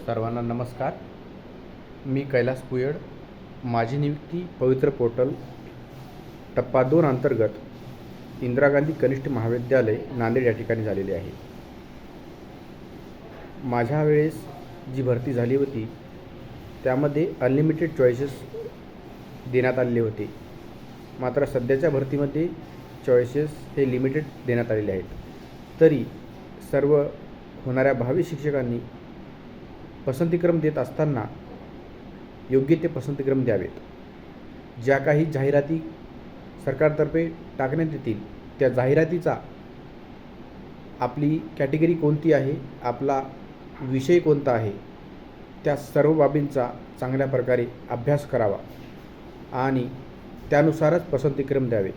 सर्वांना नमस्कार. मी कैलास पुयड. माझी नियुक्ती पवित्र पोर्टल टप्पा 2 अंतर्गत इंदिरा गांधी कनिष्ठ महाविद्यालय नांदेड या ठिकाणी झालेली आहे. माझ्या वेळेस जी भरती झाली होती त्यामध्ये अनलिमिटेड चॉईसेस देण्यात आलेले होते. मात्र सध्याच्या भरतीमध्ये चॉईसेस हे लिमिटेड देण्यात आलेले आहेत. तरी सर्व होणाऱ्या भावी शिक्षकांनी पसंतीक्रम देत असताना योग्य ते पसंतीक्रम द्यावेत. ज्या काही जाहिराती सरकारतर्फे टाकण्यात येतील त्या जाहिरातीचा आपली कॅटेगरी कोणती आहे, आपला विषय कोणता आहे, त्या सर्व बाबींचा चांगल्या प्रकारे अभ्यास करावा आणि त्यानुसारच पसंतीक्रम द्यावेत.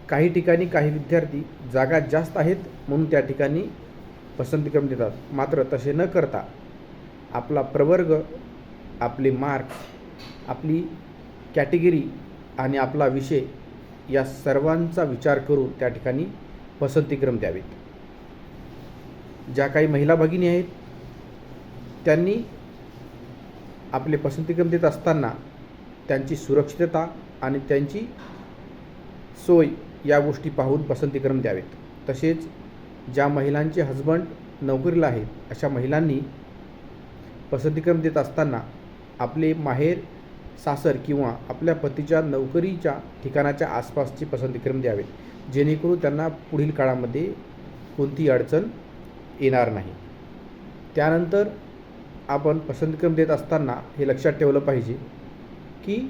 काही ठिकाणी काही विद्यार्थी जागा जास्त आहेत म्हणून त्या ठिकाणी पसंतीक्रम देतात. मात्र तसे न करता आपला प्रवर्ग, आपले मार्क्स, आपली कॅटेगरी आणि आपला विषय या सर्वांचा विचार करून त्या ठिकाणी पसंतीक्रम द्यावेत. ज्या काही महिला भगिनी आहेत त्यांनी आपले पसंतीक्रम देत असताना त्यांची सुरक्षितता आणि त्यांची सोय या गोष्टी पाहून पसंतीक्रम द्यावेत. तसेच ज्या महिलांचे हजबंड नोकरीला आहेत अशा महिलांनी पसंतीक्रम देत असताना आपले माहेर, सासर किंवा आपल्या पतीच्या नोकरीच्या ठिकाणाच्या आसपासचे पसंतीक्रम द्यावेत, जेणेकरून त्यांना पुढील काळामध्ये कोणती अडचण येणार नाही. त्यानंतर आपण पसंतीक्रम देत असताना हे लक्षात ठेवलं पाहिजे की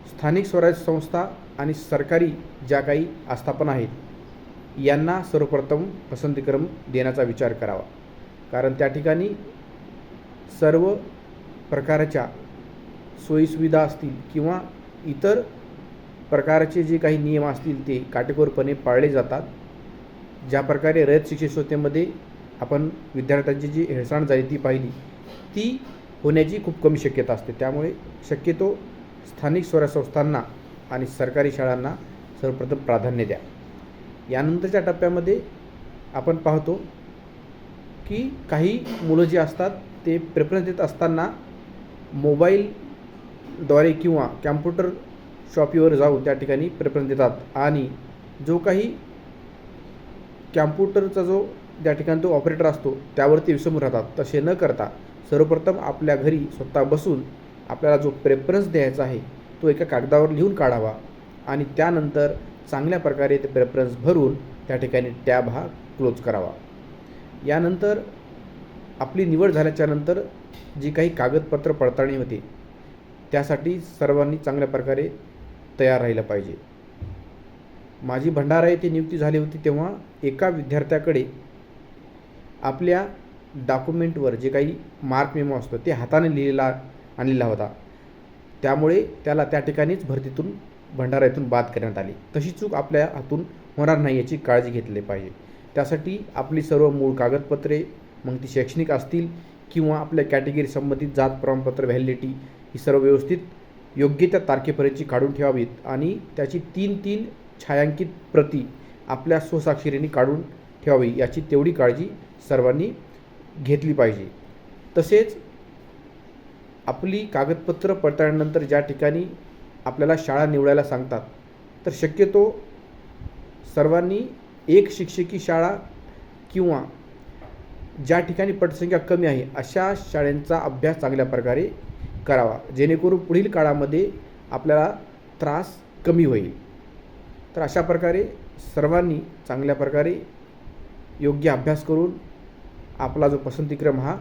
स्थानिक स्वराज्य संस्था आणि सरकारी ज्या काही आस्थापना आहेत यांना सर्वप्रथम पसंतीक्रम देण्याचा विचार करावा. कारण त्या ठिकाणी सर्व प्रकारच्या सोयीसुविधा असतील किंवा इतर प्रकारचे जे काही नियम असतील ते काटेकोरपणे पाळले जातात. ज्या प्रकारे रयत शिक्षण संस्थेमध्ये आपण विद्यार्थ्यांची जी हेळसांड झाली ती पाहिली, ती होण्याची खूप कमी शक्यता असते. त्यामुळे शक्यतो स्थानिक स्वराज्य संस्थांना आणि सरकारी शाळांना सर्वप्रथम प्राधान्य द्या. यानंतरच्या टप्प्यामध्ये आपण पाहतो की काही मुलं जी असतात ते प्रेफरन्स देत असताना मोबाईलद्वारे किंवा कॅम्प्युटर शॉपीवर जाऊन त्या ठिकाणी प्रेफरन्स देतात आणि जो काही कॅम्प्युटरचा जो त्या ठिकाणी तो ऑपरेटर असतो त्यावरती विसंबून राहतात. तसे न करता सर्वप्रथम आपल्या घरी स्वतः बसून आपल्याला जो प्रेफरन्स द्यायचा आहे तो एका कागदावर लिहून काढावा आणि त्यानंतर चांगल्या प्रकारे ते प्रेफरन्स भरून त्या ठिकाणी टॅब हा क्लोज करावा. यानंतर आपली निवड झाल्याच्यानंतर जी काही कागदपत्र पडताळणी होते त्यासाठी सर्वांनी चांगल्या प्रकारे तयार राहिलं पाहिजे. माझी भंडारा येथे नियुक्ती झाली होती तेव्हा एका विद्यार्थ्याकडे आपल्या डॉक्युमेंटवर जे काही मार्क मेमो असतो ते हाताने आणलेला होता. त्यामुळे त्याला त्या ठिकाणीच भरतीतून भंडारा येथून बाद करण्यात आली. तशी चूक आपल्या हातून होणार नाही याची काळजी घेतली पाहिजे. त्यासाठी आपली सर्व मूळ कागदपत्रे, मग ती शैक्षणिक असतील किंवा आपल्या कॅटेगरी संबंधित जात प्रमाणपत्र, व्हॅलिडिटी ही सर्व व्यवस्थित योग्य त्या तारखेपर्यंतची काढून ठेवावीत आणि त्याची 3 छायांकित प्रती आपल्या स्वसाक्षरीने काढून ठेवावी याची तेवढी काळजी सर्वांनी घेतली पाहिजे. तसेच आपली कागदपत्र पडताळल्यानंतर ज्या ठिकाणी आपल्याला शाळा निवडायला सांगतात तर शक्यतो सर्वांनी एक शिक्षकी शाळा किंवा ज्या ठिकाणी पटसंख्या कमी आहे अशा शाळांचा अभ्यास चांगल्या प्रकारे करावा, जेणेकरून पुढील काळामध्ये आपल्याला त्रास कमी होईल. तर अशा प्रकारे सर्वांनी चांगल्या प्रकारे योग्य अभ्यास करून आपला जो पसंतीक्रम हा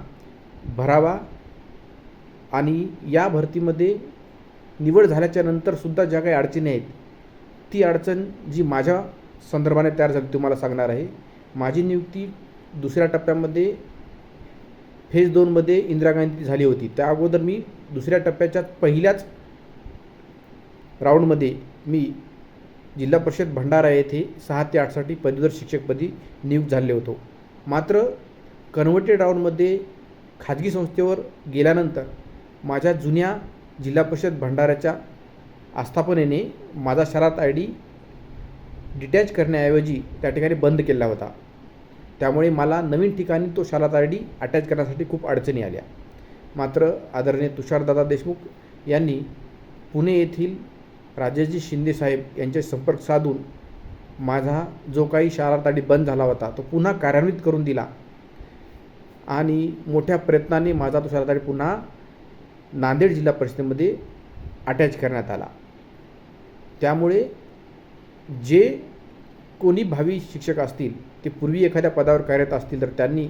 भरावा आणि या भरतीमध्ये निवड झाल्याच्या नंतरसुद्धा ज्या काही अडचणी आहेत ती अडचण जी माझ्या संदर्भाने तयार झाली तुम्हाला सांगणार आहे. माझी नियुक्ती दुसऱ्या टप्प्यामध्ये फेज 2मध्ये इंदिरा गांधी झाली होती. त्या अगोदर मी दुसऱ्या टप्प्याच्या पहिल्याच राऊंडमध्ये मी जिल्हा परिषद भंडारा येथे 6 ते 8साठी पदवीधर शिक्षकपदी नियुक्त झाले होतो. मात्र कन्व्हर्टेड राऊंडमध्ये खाजगी संस्थेवर गेल्यानंतर माझ्या जुन्या जिल्हा परिषद भंडाऱ्याच्या आस्थापनेने माझा शरात ID डिटॅच करण्याऐवजी त्या ठिकाणी बंद केला होता. त्यामुळे मला नवीन ठिकाणी तो शाला तारडी अटॅच करण्यासाठी खूप अडचणी आल्या. मात्र आदरणीय तुषारदादा देशमुख यांनी पुणे येथील राजाजी शिंदेसाहेब यांचे संपर्क साधून माझा जो काही शाला तारडी बंद झाला होता तो पुन्हा कार्यान्वित करून दिला आणि मोठ्या प्रयत्नाने माझा तो शाला तारडी पुन्हा नांदेड जिल्हा परिषदेमध्ये अटॅच करण्यात आला. त्यामुळे जे कोणी भावी शिक्षक असतील ते पूर्वी एखाद्या पदावर कार्यरत असतील तर त्यांनी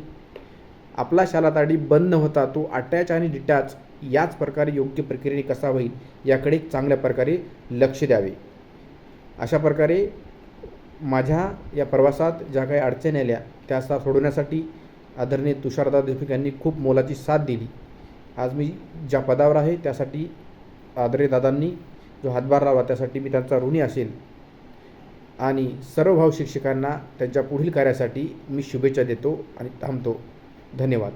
आपला शाला तारडी बंद न होता तो अटॅच आणि डिटॅच याच प्रकारे योग्य प्रक्रियेने कसा होईल याकडे चांगल्या प्रकारे लक्ष द्यावे. अशा प्रकारे माझ्या या प्रवासात ज्या काही अडचणी आल्या त्या सोडवण्यासाठी आदरणीय तुषारदादा देशमुख यांनी खूप मोलाची साथ दिली. आज मी ज्या पदावर आहे त्यासाठी आदरणीय दादांनी जो हातभार लावला त्यासाठी मी त्यांचा ऋणी असेल आणि सर्व भाऊ शिक्षकांना त्यांच्या पुढील कार्यासाठी मी शुभेच्छा देतो आणि थांबतो. धन्यवाद.